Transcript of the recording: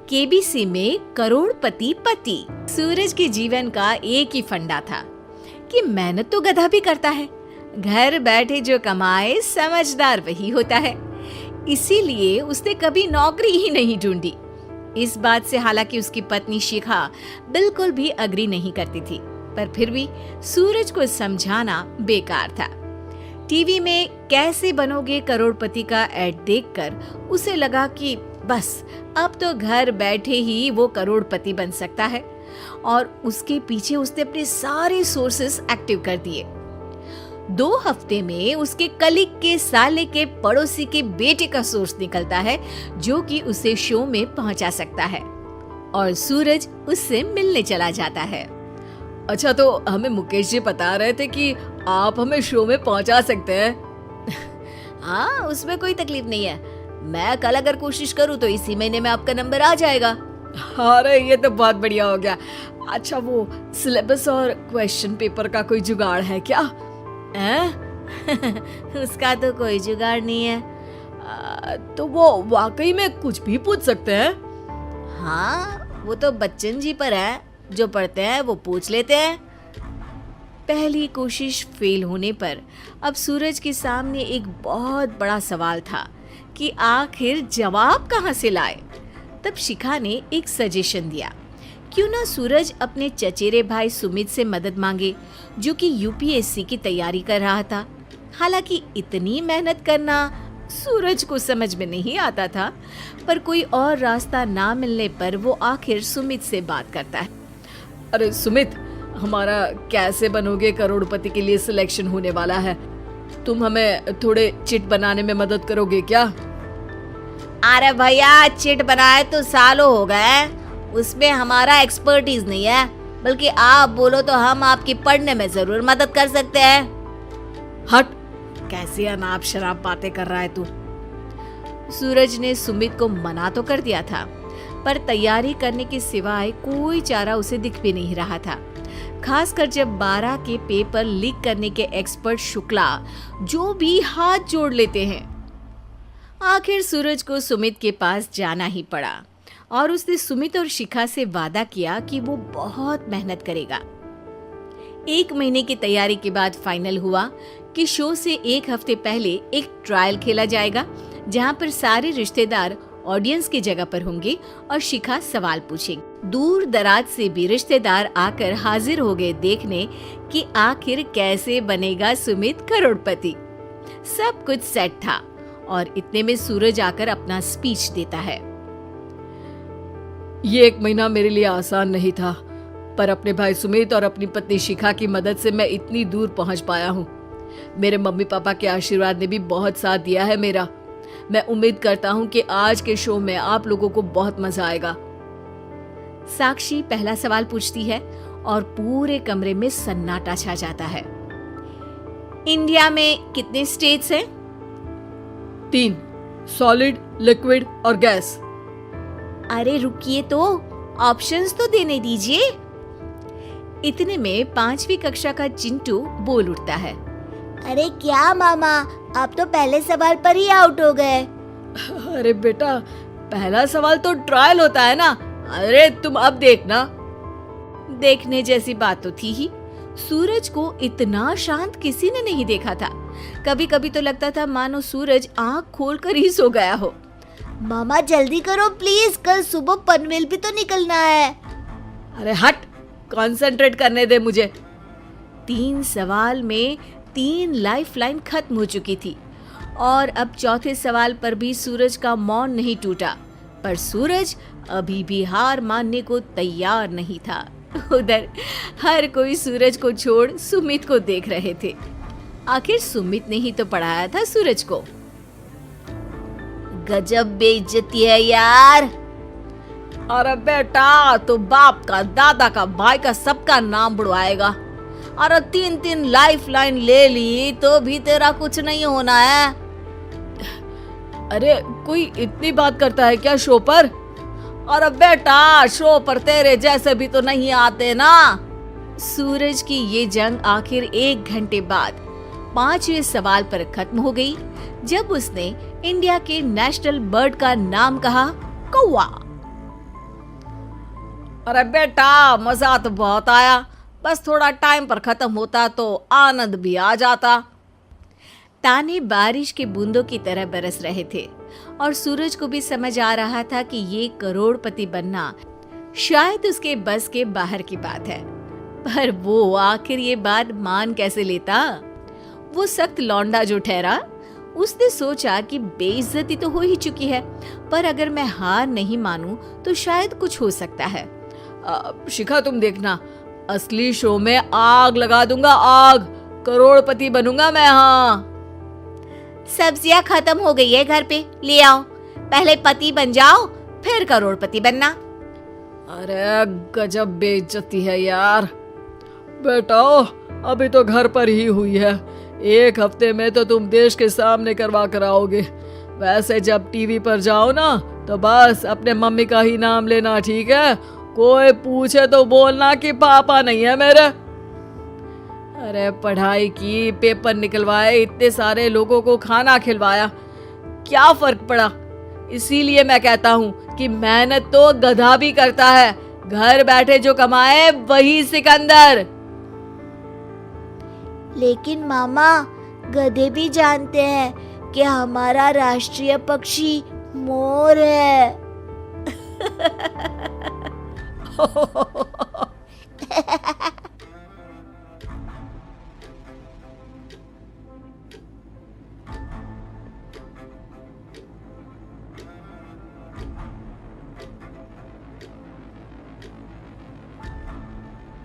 KBC में करोड़पति पति। सूरज के जीवन का एक ही फंडा था कि मेहनत तो गधा भी करता है, घर बैठे जो कमाए समझदार वही होता है। इसीलिए उसने कभी नौकरी ही नहीं ढूंढी। इस बात से हालांकि उसकी पत्नी शिखा बिल्कुल भी अग्री नहीं करती थी, पर फिर भी सूरज को समझाना बेकार था। टीवी में कैसे बनोगे करोड़पति का ऐड देखकर उसे लगा कि बस अब तो घर बैठे ही वो करोड़पति बन सकता है, और उसके पीछे उसने अपने सारे सोर्सेस एक्टिव कर दिए। 2 हफ्ते में उसके कलीग के साले के पड़ोसी के बेटे का सोर्स निकलता है जो कि उसे शो में पहुंचा सकता है, और सूरज उससे मिलने चला जाता है। अच्छा, तो हमें मुकेश जी बता रहे थे कि आप हमें शो में पहुंचा सकते हैं। हाँ, उसमें कोई तकलीफ नहीं है। मैं कल अगर कोशिश करूँ तो इसी महीने में आपका नंबर आ जाएगा। अरे ये तो बहुत बढ़िया हो गया। अच्छा, वो सिलेबस और क्वेश्चन पेपर का कोई जुगाड़ है क्या? उसका तो कोई जुगाड़ नहीं है। तो वो वाकई में कुछ भी पूछ सकते हैं? हाँ, वो तो बच्चन जी पर है, जो पढ़ते हैं वो पूछ लेते हैं। पहली कोशिश फेल होने पर अब सूरज के सामने एक बहुत बड़ा सवाल था कि आखिर जवाब कहाँ से लाए। तब शिखा ने एक सजेशन दिया, क्यों ना सूरज अपने चचेरे भाई सुमित से मदद मांगे, जो कि यूपीएससी की तैयारी कर रहा था। हालांकि इतनी मेहनत करना सूरज को समझ में नहीं आता था, पर कोई और रास्ता ना मिलने पर वो आखिर सुमित से बात करता है। अरे सुमित, हमारा कैसे बनोगे करोड़पति के लिए सिलेक्शन होने वाला है, तुम हमें थोड़े चिट बनाने में मदद करोगे क्या? अरे भैया, चिट बनाए तो सालों हो गए, उसमें हमारा एक्सपर्टीज नहीं है, बल्कि आप बोलो तो हम आपकी पढ़ने में जरूर मदद कर सकते हैं। हट, कैसी अनाप शराब बातें कर रहा है तू। सूरज ने सुमित को मना तो कर दिया था, पर तैयारी करने के सिवाय कोई चारा उसे दिख भी नहीं रहा था, खासकर जब 12 के पेपर लीक करने के एक्सपर्ट शुक्ला जो भी हाथ जोड़ लेते हैं। आखिर सूरज को सुमित के पास जाना ही पड़ा, और उसने सुमित और शिखा से वादा किया कि वो बहुत मेहनत करेगा। 1 महीने की तैयारी के बाद फाइनल हुआ कि शो से 1 हफ्ते पहले एक ट्रायल खेला जाएगा, जहां पर सारे रिश्तेदार ऑडियंस की जगह पर होंगे और शिखा सवाल पूछेगी। दूर दराज से भी रिश्तेदार आकर हाजिर हो गए देखने कि आखिर कैसे बनेगा सुमित करोड़पति। सब कुछ सेट था, और इतने में सूरज आकर अपना स्पीच देता है। ये 1 महीना मेरे लिए आसान नहीं था, पर अपने भाई सुमित और अपनी पत्नी शिखा की मदद से मैं इतनी दूर पहुंच पाया हूँ। मेरे मम्मी पापा के आशीर्वाद ने भी बहुत साथ दिया है मेरा। मैं उम्मीद करता हूँ कि आज के शो में आप लोगों को बहुत मजा आएगा। साक्षी पहला सवाल पूछती है और पूरे कमरे में सन्नाटा छा जाता है। इंडिया में कितने स्टेट्स हैं? 3, सॉलिड, लिक्विड और गैस। अरे रुकिए, तो ऑप्शंस तो देने दीजिए। इतने में 5वीं कक्षा का चिंटू बोल उठता है। अरे क्या मामा, आप तो पहले सवाल पर ही आउट हो गए। अरे बेटा, पहला सवाल तो ट्रायल होता है ना। अरे तुम अब देखना। देखने जैसी बात तो थी ही। सूरज को इतना शांत किसी ने नहीं देखा था। कभी कभी तो लगता था मानो सूरज आंख खोलकर ही सो गया हो। मामा जल्दी करो प्लीज, कल सुबह पनवेल भी तो निकलना है। अरे हट, कंसंट्रेट करने दे मुझे। 3 सवाल में 3 लाइफलाइन खत्म हो चुकी थी, और अब चौथे सवाल पर भी सूरज का मौन नहीं टूटा। पर सूरज अभी भी हार मानने को तैयार नहीं था। उधर हर कोई सूरज को छोड़ सुमित को देख रहे थे। आखिर सुमित ने ही तो पढ़ाया था सूरज को। गजब बेइज्जती है यार। अरे बेटा, तो बाप का, दादा का, भाई का, सबका नाम बुड़वाएगा। अरे 3 लाइफलाइन ले ली तो भी तेरा कुछ नहीं होना है। अरे कोई इतनी बात करता है क्या शो पर? अरे बेटा, शो पर तेरे जैसे भी तो नहीं आते ना। सूरज की ये जंग आखिर 1 घंटे बाद 5वें सवाल पर खत्म हो गई, जब उसने इंडिया के नेशनल बर्ड का नाम कहा, कौवा। अरे बेटा, मजा तो बहुत आया, बस थोड़ा टाइम पर खत्म होता तो आनंद भी आ जाता। ताने बारिश के बूंदों की तरह बरस रहे थे और सूरज को भी समझ आ रहा था कि ये करोड़पति बनना शायद उसके बस के बाहर की बात है। पर वो आखिर ये बात मान कैसे लेता? वो सख्त लौंडा जो ठहरा, उसने सोचा कि बेइज्जती तो हो ही चुकी है, पर अगर मैं हार नहीं मानूं तो शायद कुछ हो सकता है। शिखा, तुम देखना, असली शो में आग लगा दूंगा, आग, करोड़पति बनूंगा मैं। हाँ, सब्जियां खत्म हो गई है घर पे, ले आओ। पहले पति बन जाओ, फिर करोड़पति बनना। अरे गजब बेइज्जती है यार। बेटा, अभी तो घर पर ही हुई है, 1 हफ्ते में तो तुम देश के सामने करवा कर आओगे। वैसे जब टीवी पर जाओ ना तो बस अपने मम्मी का ही नाम लेना, ठीक है? कोई पूछे तो बोलना कि पापा नहीं है मेरे। अरे पढ़ाई की, पेपर निकलवाए, इतने सारे लोगों को खाना खिलवाया, क्या फर्क पड़ा? इसीलिए मैं कहता हूँ कि मेहनत तो गधा भी करता है, घर बैठे जो कमाए वही सिकंदर। लेकिन मामा, गधे भी जानते हैं कि हमारा राष्ट्रीय पक्षी मोर है।